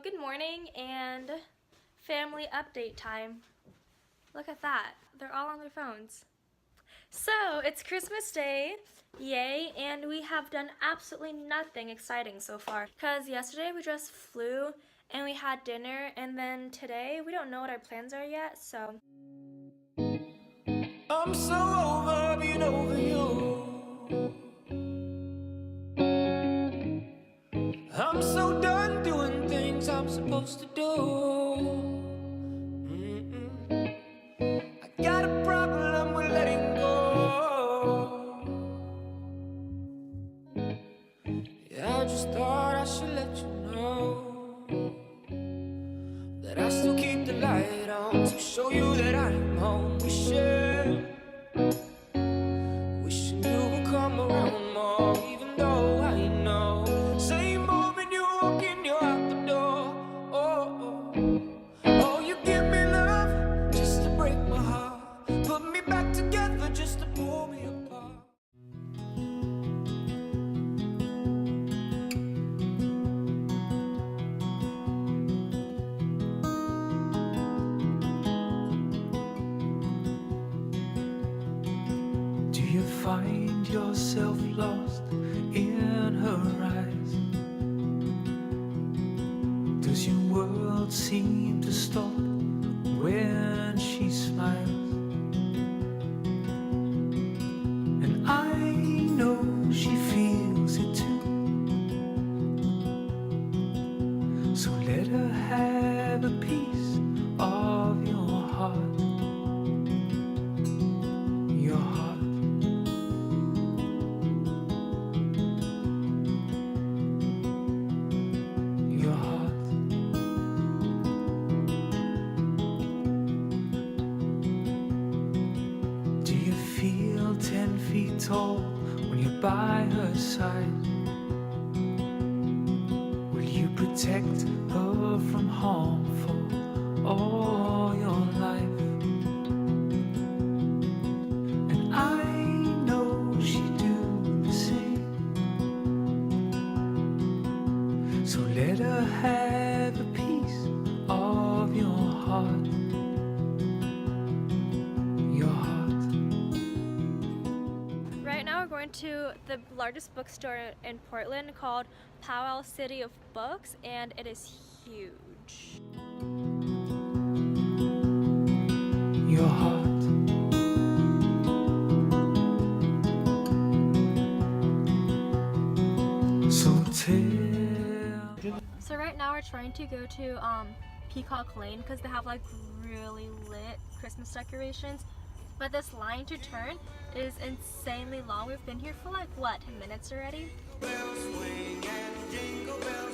good morning and family update time. Look at that. They're all on their phones. So, it's Christmas Day, yay, and we have done absolutely nothing exciting so far. Because yesterday we just flew and we had dinner, and then today we don't know what our plans are yet, so. I'm so over being over you. I'm so done doing things I'm supposed to do. I got a problem with letting go. Yeah, I just thought I should let you know that I still keep the light on to show you that I'm home. Wishing you would come around more, even though I know same moment you walk in, you're out the door. Oh, you give me love just to break my heart, put me back together just to pull me apart. Do you find yourself lost in her eyes? Does your world seem to stop when she smiles? And I know she feels it too, so let her have a piece of your heart. Your heart. Your heart. Do you feel 10 feet tall when you're by her side? Will you protect her from harm for all your life? And I know she'd do the same, so let her have a piece of your heart. Your heart. Right now we're going to the largest bookstore in Portland called Powell City of Books, and it is huge. Your heart. So tell. So right now we're trying to go to Peacock Lane because they have like really lit Christmas decorations. But this line to turn is insanely long. We've been here for like, what, 10 minutes already? Bells swing and jingle bells.